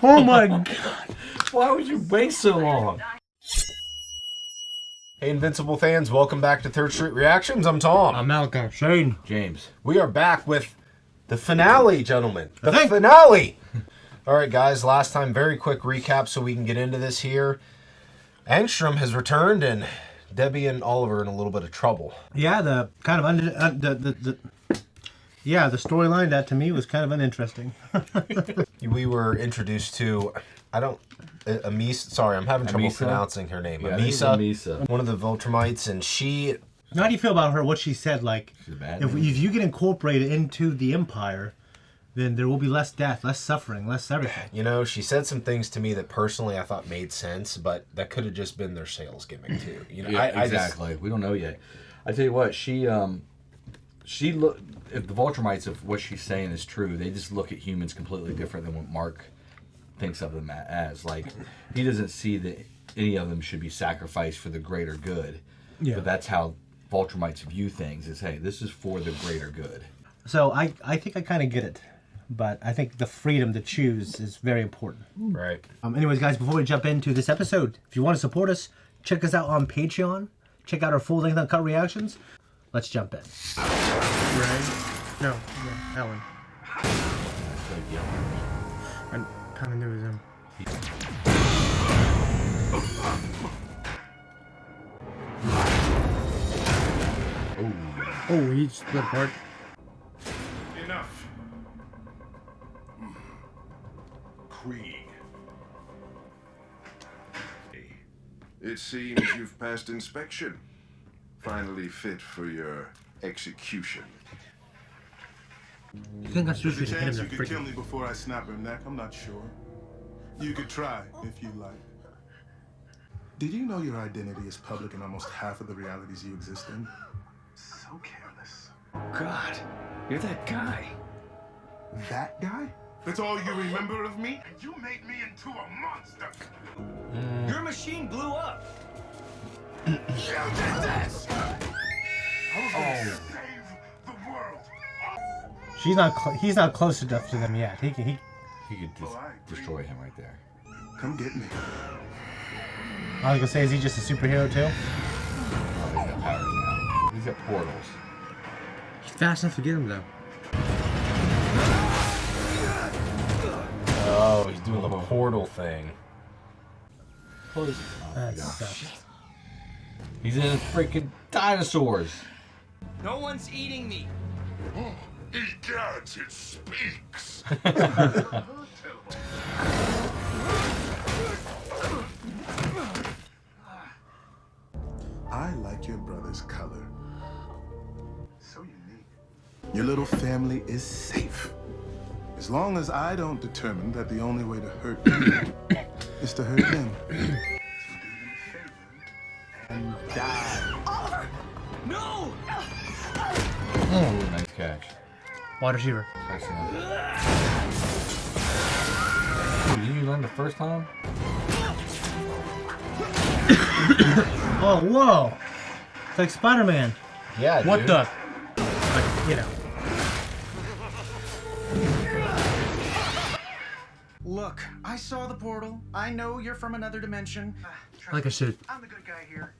Oh my god. Why would you wait so long? Hey, Invincible fans, welcome back to Third Street Reactions. I'm Tom. I'm Malcolm. Shane. James. We are back with the finale, gentlemen. The finale! All right, guys, last time, very quick recap so we can get into this here. Angstrom has returned, and Debbie and Oliver are in a little bit of trouble. Yeah, the kind of the storyline that to me was kind of uninteresting. We were introduced to, Amisa. Sorry, I'm having trouble pronouncing her name. Yeah, Amisa, one of the Viltrumites, and she. How do you feel about her? What she said, like, if you get incorporated into the Empire, then there will be less death, less suffering, less everything. You know, she said some things to me that personally I thought made sense, but that could have just been their sales gimmick too. You know, yeah, exactly. We don't know yet. I tell you what, if the Viltrumites, if what she's saying is true, they just look at humans completely different than what Mark thinks of them as. Like, he doesn't see that any of them should be sacrificed for the greater good. Yeah. But that's how Viltrumites view things, is, hey, this is for the greater good. So I think I kind of get it. But I think the freedom to choose is very important. Right. Anyways, guys, before we jump into this episode, if you want to support us, check us out on Patreon. Check out our full-length uncut reactions. Let's jump in. Right? No, yeah, Ellen. I kind of knew it was him. Oh, he split apart. Enough. Krieg. It seems you've passed inspection. Finally fit for your execution. You think that's There's a usually hit him chance in you the could kill freaking... me before I snap her neck. I'm not sure. You could try if you like. Did you know your identity is public in almost half of the realities you exist in? So careless. God, you're that guy. That guy? That's all you remember of me? And you made me into a monster. Your machine blew up. You did this! I was gonna save the world. He's not close enough to them yet. He could destroy him right there. Come get me. I was gonna say, is he just a superhero too? Oh, he's got powers now. He's got portals. He's fast enough to get him though. Oh, he's doing the portal thing. That sucks. He's in freaking dinosaurs. No one's eating me. Egads, it speaks. I like your brother's color. So unique. Your little family is safe. As long as I don't determine that the only way to hurt you is to hurt them. So do them a favor and die. Oliver! No! Oh, nice catch. Wide receiver. Did you learn the first time? Oh, whoa! It's like Spider-Man. Yeah, What dude. the? Like, you know. Look, I saw the portal. I know you're from another dimension. Like I said. I'm the good guy here.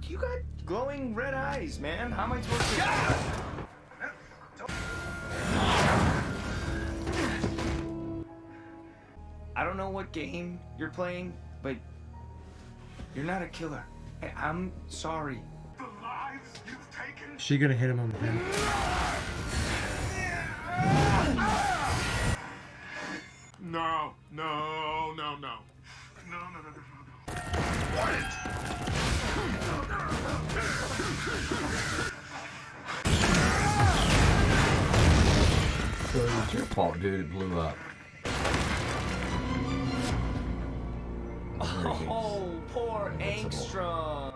You got glowing red eyes, man. How am I supposed to... I don't know what game you're playing, but you're not a killer. I'm sorry. The lives you've taken. Is she gonna hit him on the head? No. What? So it's your fault, dude. It blew up. Oh, poor Angstrom.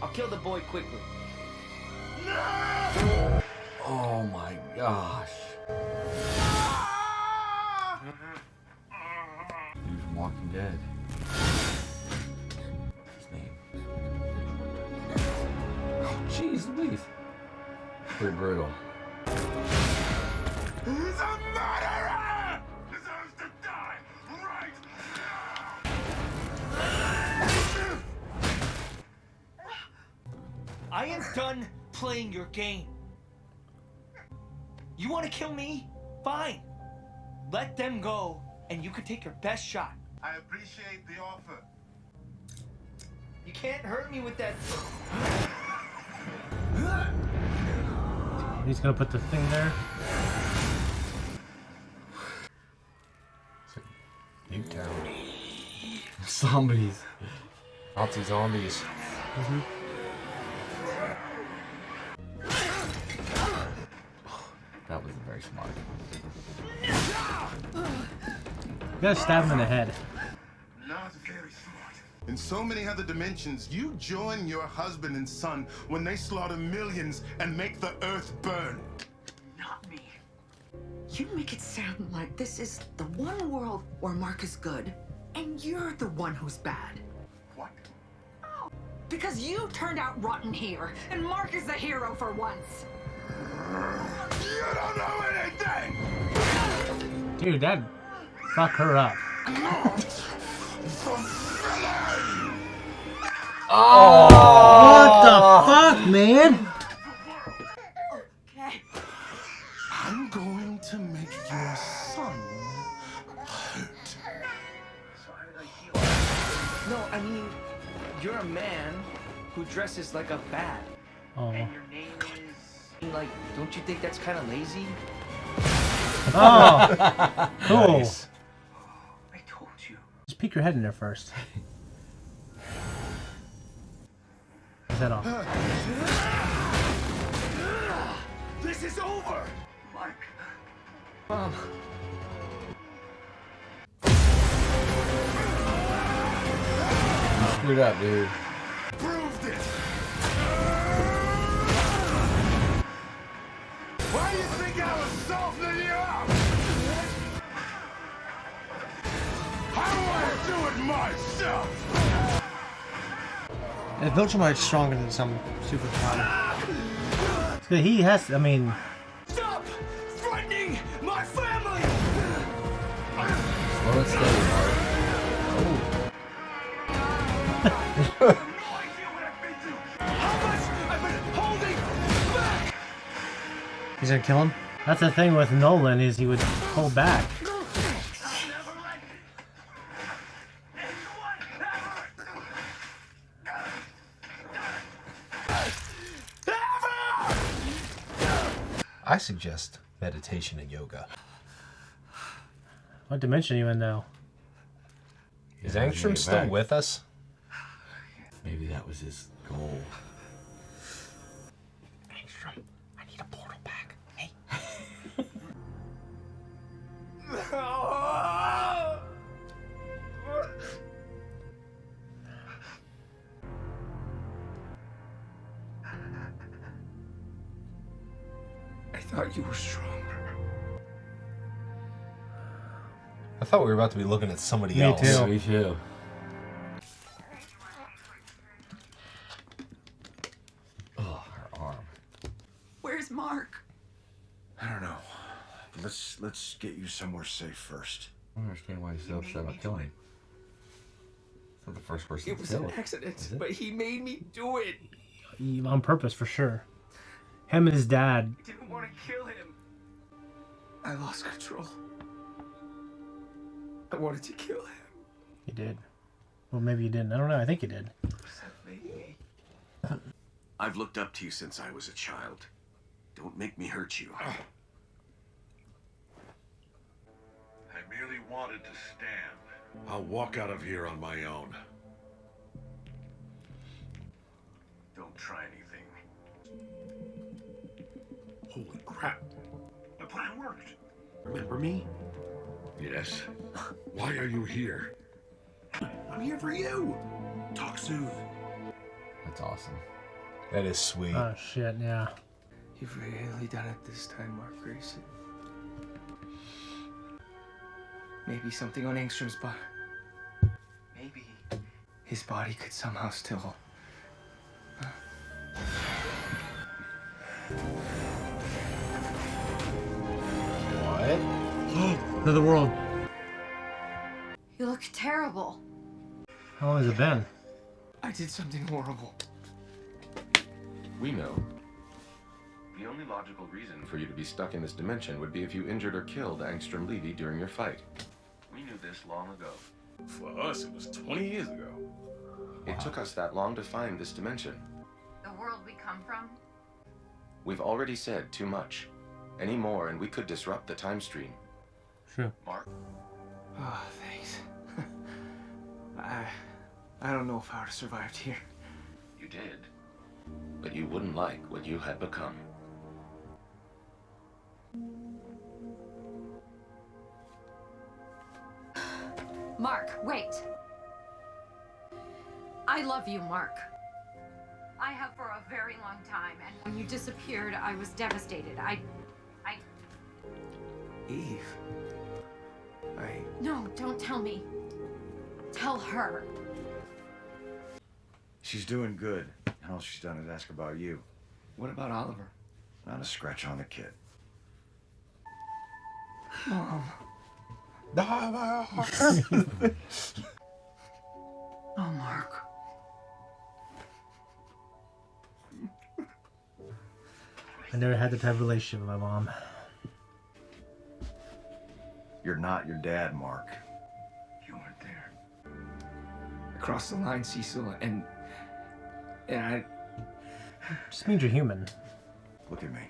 I'll kill the boy quickly. Oh my gosh. He's from Walking Dead. What's his name? Oh, jeez Louise. Pretty brutal. He's a murderer! Deserves to die! I am done playing your game. You want to kill me? Fine. Let them go, and you can take your best shot. I appreciate the offer. You can't hurt me with that. He's gonna put the thing there. Newtown. Zombies. Nazi zombies. That wasn't very smart. You gotta stab him in the head. Not very smart. In so many other dimensions, you join your husband and son when they slaughter millions and make the earth burn. Not me. You make it sound like this is the one world where Mark is good, and you're the one who's bad. What? Because you turned out rotten here, and Mark is the hero for once. You don't know anything! Dude, that fuck her up. What the fuck, man? Okay. I'm going to make your son hurt. No, I mean, you're a man who dresses like a bat. Oh. And your name is... Like, don't you think that's kind of lazy? Oh. Cool. Nice. I told you. Just peek your head in there first. Is that off? This is over! Mark. Mom. Screwed up, dude. Proved it! Why do you think I was softening you up? How do I do it myself? The Viltrumite's stronger than some super power. He has, I mean... Stop threatening my family! Slow and steady, Mark. How much I've been holding back! He's gonna kill him? That's the thing with Nolan, is he would hold back. I suggest meditation and yoga. What dimension are you in now? Is Yeah, Angstrom back. still with us? Maybe that was his goal. Angstrom, I need a portal back. Hey. I thought you were stronger. I thought we were about to be looking at somebody Me else. too. Me too. Oh, her arm. Where's Mark? I don't know. Let's get you somewhere safe first. I don't understand why he's so upset about killing him. It's not the first person It to was kill an him. accident, but he made me do it. On purpose, for sure. Him and his dad. I didn't want to kill him. I lost control. I wanted to kill him. He did. Well, maybe he didn't. I don't know. I think he did. I've looked up to you since I was a child. Don't make me hurt you. I merely wanted to stand. I'll walk out of here on my own. Don't try anything. Holy crap. The plan worked. Remember me? Yes. Why are you here? I'm here for you. Talk soon. That's awesome. That is sweet. Oh, shit, yeah. You've really done it this time, Mark Grayson. Maybe something on Angstrom's body. Maybe his body could somehow still. What? Another world. You look terrible. How long has it been? I did something horrible. We know. The only logical reason for you to be stuck in this dimension would be if you injured or killed Angstrom Levy during your fight. We knew this long ago. For us, it was 20 years ago. It took us that long to find this dimension. The world we come from? We've already said too much. Any more and we could disrupt the time stream. Sure. Mark? Oh, thanks. I don't know if I would have survived here. You did. But you wouldn't like what you had become. Mark, wait. I love you, Mark. I have for a very long time, and when you disappeared, I was devastated. Eve. No, don't tell me. Tell her. She's doing good. And all she's done is ask about you. What about Oliver? Not a scratch on the kid. Mom. Oh, Mark. I never had the type of relationship with my mom. You're not your dad, Mark. You weren't there. I crossed the line, Cecil, and I... Just means you're human. Look at me.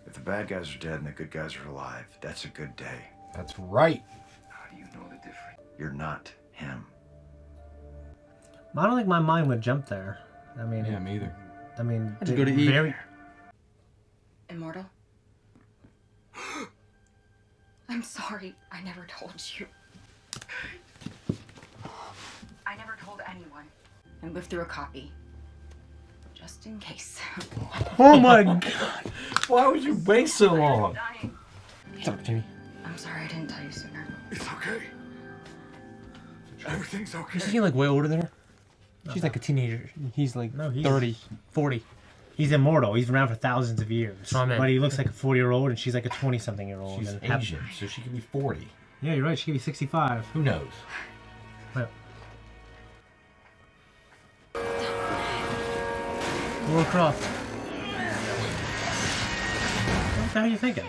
If the bad guys are dead and the good guys are alive, that's a good day. That's right. How do you know the difference? You're not him. I don't think my mind would jump there. I mean, Yeah, me either. I mean, I'd go to Eve. very. Immortal? I'm sorry. I never told you. I never told anyone. And lived through a copy. Just in case. Oh my god! Why would you wait so long? Dying. What's up, Jimmy? I'm sorry I didn't tell you sooner. It's okay. Everything's okay. Isn't he like way older than her? She's like a teenager. He's like 30, 40. He's immortal. He's been around for thousands of years. Oh, man. But he looks like a 40-year-old, and she's like a 20-something-year-old. She's and Asian, so she could be 40. Yeah, you're right. She could be 65. Who knows? Right. Laura Croft. What the hell are you thinking?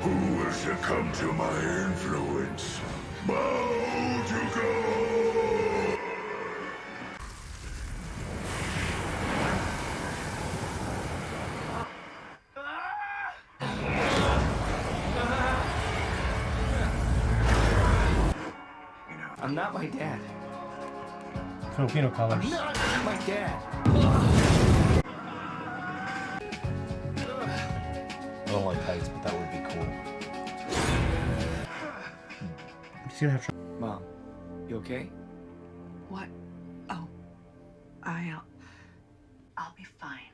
Who will succumb to my influence? Bow to God! I'm not my dad. Filipino colors. I'm not my dad. I don't like heights, but that would be cool. He's gonna have trouble. Mom, you okay? What? Oh. I'll be fine.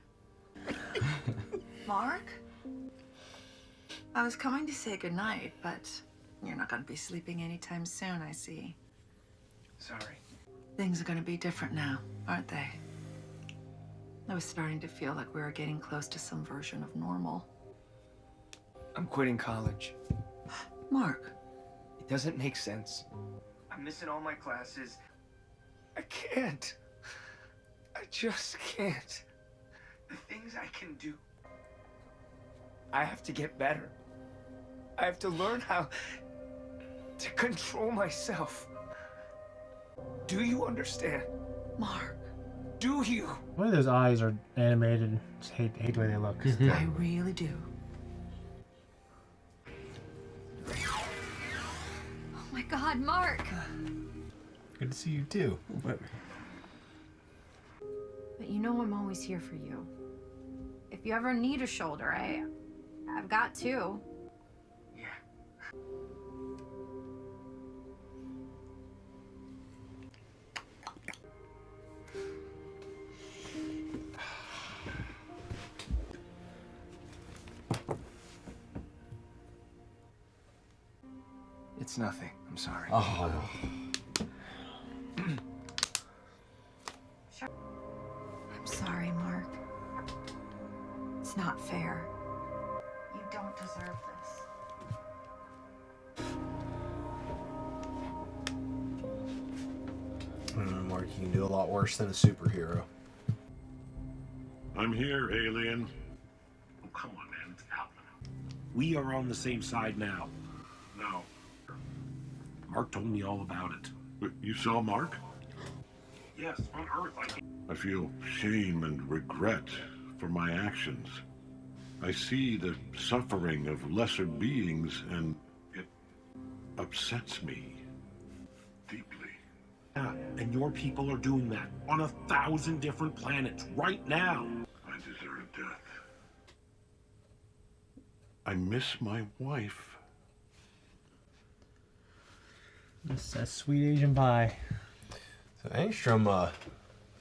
Mark? I was coming to say goodnight, but you're not gonna be sleeping anytime soon, I see. Sorry. Things are gonna be different now, aren't they? I was starting to feel like we were getting close to some version of normal. I'm quitting college. Mark. It doesn't make sense. I'm missing all my classes. I can't. I just can't. The things I can do. I have to get better. I have to learn how to control myself. Do you understand? Mark. Do you? The way those eyes are animated, just hate the way they look. I really do. Oh my God, Mark! Good to see you too. But you know I'm always here for you. If you ever need a shoulder, I've got two. Yeah. It's nothing. I'm sorry. Oh. I'm sorry, Mark. It's not fair. You don't deserve this. Mark, you can do a lot worse than a superhero. I'm here, alien. Oh, come on, man. It's Alan. We are on the same side now. No. Mark told me all about it. But you saw Mark? Yes, on Earth. I feel shame and regret for my actions. I see the suffering of lesser beings, and it upsets me deeply. Yeah, and your people are doing that on 1,000 different planets right now. I deserve death. I miss my wife. That's that sweet Asian pie. So Angstrom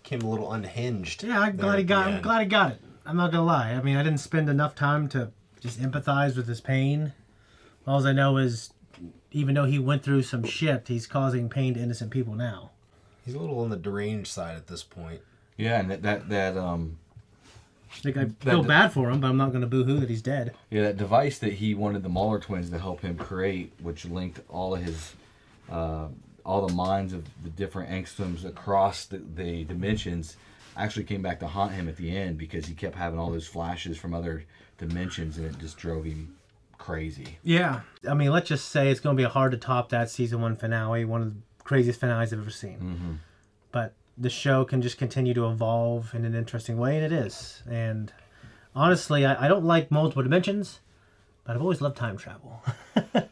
came a little unhinged. Yeah, I'm glad he got it. I'm not gonna lie. I mean, I didn't spend enough time to just empathize with his pain. All I know is, even though he went through some shit, he's causing pain to innocent people now. He's a little on the deranged side at this point. Yeah, and I feel bad for him, but I'm not gonna boo-hoo that he's dead. Yeah, that device that he wanted the Muller twins to help him create, which linked all of his, all the minds of the different angstroms across the dimensions, actually came back to haunt him at the end because he kept having all those flashes from other dimensions, and it just drove him crazy. Yeah, I mean, let's just say it's gonna be hard to top that season 1 finale, one of the craziest finales I've ever seen. Mm-hmm. But the show can just continue to evolve in an interesting way, and it is. And honestly, I don't like multiple dimensions, but I've always loved time travel.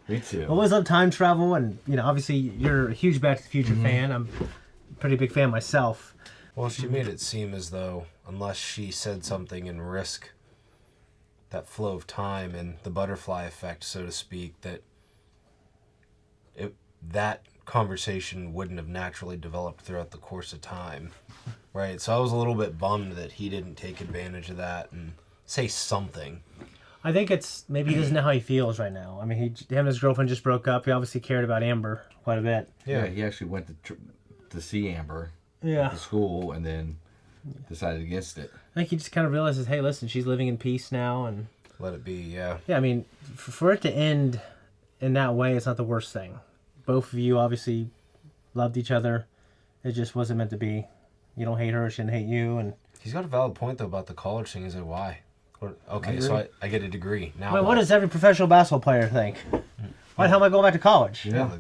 Me too. I've always loved time travel, and obviously you're a huge Back to the Future fan. I'm a pretty big fan myself. Well, she made it seem as though, unless she said something and risk that flow of time and the butterfly effect, so to speak, that conversation wouldn't have naturally developed throughout the course of time, right? So I was a little bit bummed that he didn't take advantage of that and say something. I think it's maybe he doesn't know how he feels right now. I mean, him and his girlfriend just broke up. He obviously cared about Amber quite a bit. Yeah, he actually went to see Amber at the school, and then decided against it. I think he just kind of realizes, hey, listen, she's living in peace now, and let it be. Yeah. Yeah, I mean, for it to end in that way, it's not the worst thing. Both of you obviously loved each other. It just wasn't meant to be. You don't hate her, she didn't hate you, and he's got a valid point though about the college thing. Is it why? Okay, so I get a degree now. Wait, what does every professional basketball player think? Why the hell am I going back to college? Yeah,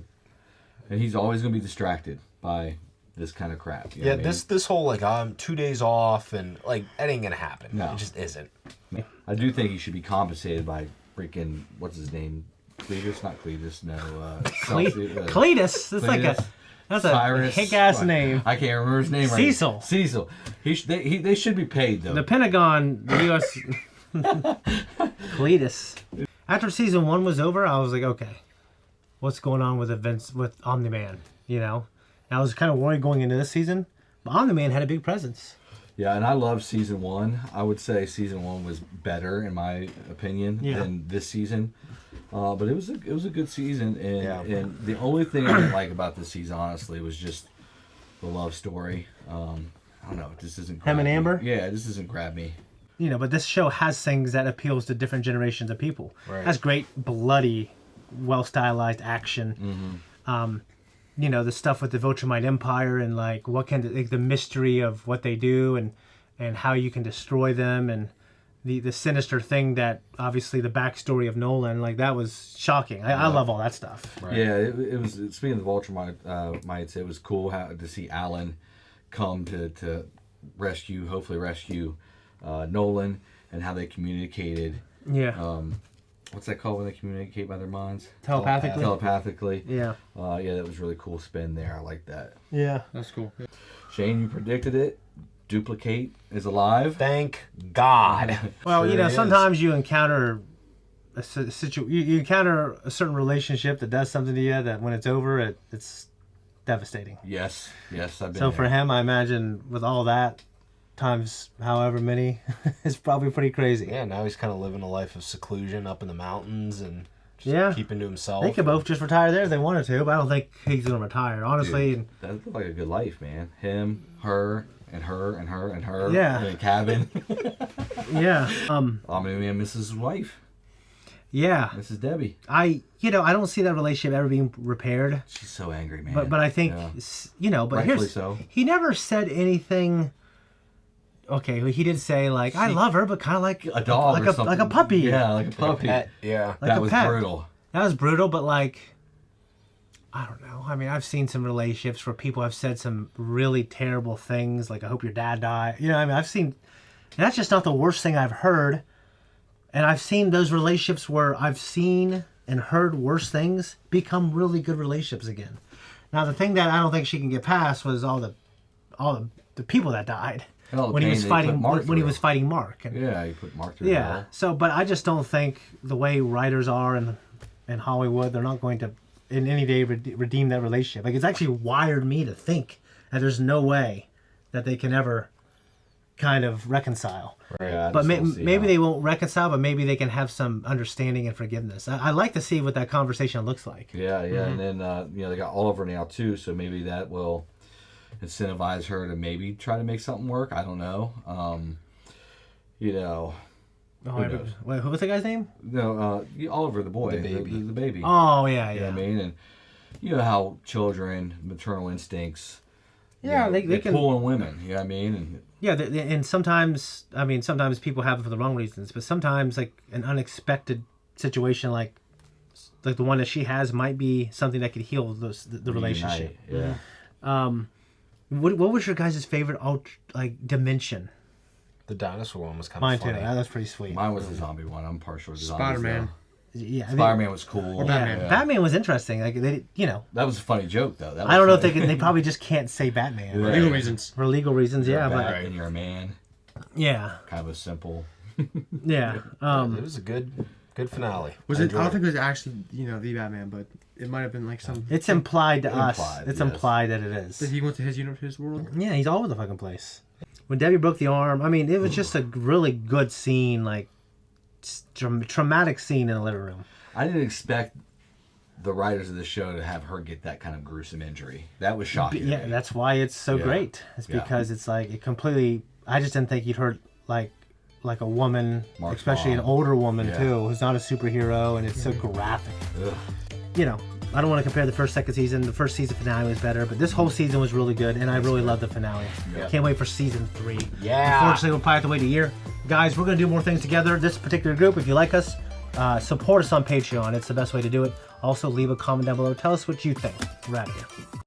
and he's always going to be distracted by this kind of crap. You know what I mean? This whole I'm 2 days off and that ain't gonna happen. No. It just isn't. I do think he should be compensated by freaking what's his name, Cletus? Not Cletus, no. Cletus. That's a kick-ass name. I can't remember his name. Cecil. Right. Cecil. They should be paid though. The Pentagon, the U.S. Cletus. After season 1 was over, I was like, okay, what's going on with events with Omni-Man? And I was kind of worried going into this season, but Omni-Man had a big presence. Yeah, and I love season 1. I would say season 1 was better in my opinion than this season. But it was a good season, and the only thing I didn't like about this season, honestly, was just the love story. I don't know, this isn't him and Amber. Yeah, this doesn't grab me. But this show has things that appeals to different generations of people. Right. That's great, bloody, well stylized action. The stuff with the Viltrumite Empire and what can the mystery of what they do and how you can destroy them, and the sinister thing that obviously the backstory of Nolan, that was shocking. I love all that stuff. Right. Yeah, it was. Speaking of the Viltrumites, it was cool to see Alan come to hopefully rescue Nolan, and how they communicated. Yeah. What's that called when they communicate by their minds? Telepathically. Yeah. That was really cool spin there. I like that. Yeah. That's cool. Shane, you predicted it. Duplicate is alive. Thank God. Well, sometimes you encounter you encounter a certain relationship that does something to you that when it's over, it's devastating. Yes, I've been So for him, I imagine with all that, times however many, it's probably pretty crazy. Yeah, now he's kind of living a life of seclusion up in the mountains and just keeping to himself. They could both just retire there if they wanted to, but I don't think he's going to retire, honestly. Dude, that looked like a good life, man. Him, her, and her, and her, and her. Yeah. In a cabin. Yeah. Omni-Man misses his wife. Yeah. This is Debbie. I don't see that relationship ever being repaired. She's so angry, man. But I think, but rightfully so. He never said anything. Okay, he did say like I love her, but kind of like a dog, like a puppy. Yeah, like a puppy. Yeah, like that was brutal. That was brutal, but like, I don't know. I mean, I've seen some relationships where people have said some really terrible things, like I hope your dad died. I mean, I've seen. That's just not the worst thing I've heard, and I've seen those relationships where I've seen and heard worse things become really good relationships again. Now, the thing that I don't think she can get past was all the people that died. When he was fighting Mark. And, he put Mark through. Yeah. So, but I just don't think the way writers are in Hollywood, they're not going to in any day redeem that relationship. Like, it's actually wired me to think that there's no way that they can ever kind of reconcile. Right. Yeah, but maybe they won't reconcile, but maybe they can have some understanding and forgiveness. I like to see what that conversation looks like. Yeah. And then they got Oliver now too, so maybe that will incentivize her to maybe try to make something work. I don't know. Who knows? Wait, who was the guy's name? No, Oliver, the boy, the baby. Oh yeah. You know what I mean? And you know how children, maternal instincts. Yeah, they can pull on women. You know what I mean? And and sometimes people have it for the wrong reasons, but sometimes like an unexpected situation like the one that she has might be something that could heal the relationship. Yeah. What was your guys' favorite dimension? The dinosaur one was kind of funny. Mine too. That was pretty sweet. Mine was the zombie one. I'm partial to zombies. Spider-Man. Yeah, Spider-Man was cool. Or Batman. Yeah. Batman was interesting. Like that was a funny joke though. I don't know if they probably just can't say Batman. Right. Legal reasons. For legal reasons, you're but you're a man. Yeah. Kind of a simple. Yeah. It was a good finale. I don't think it was actually the Batman, but it might have been like some. It's implied to us. It's implied that it is. That he went to his world. Yeah, he's all over the fucking place. When Debbie broke the arm, I mean, it was just a really good scene, like traumatic scene in the living room. I didn't expect the writers of the show to have her get that kind of gruesome injury. That was shocking. Yeah, that's why it's so great. It's because it's like it completely. I just didn't think you'd hurt like a woman, Mark's especially mom. an older woman too, who's not a superhero, and it's so graphic. Ugh. I don't want to compare the first, second season. The first season finale was better, but this whole season was really good, and I really loved the finale. Yeah. Can't wait for season 3. Yeah. Unfortunately, we'll probably have to wait a year. Guys, we're going to do more things together. This particular group, if you like us, support us on Patreon. It's the best way to do it. Also, leave a comment down below. Tell us what you think. We're out of here.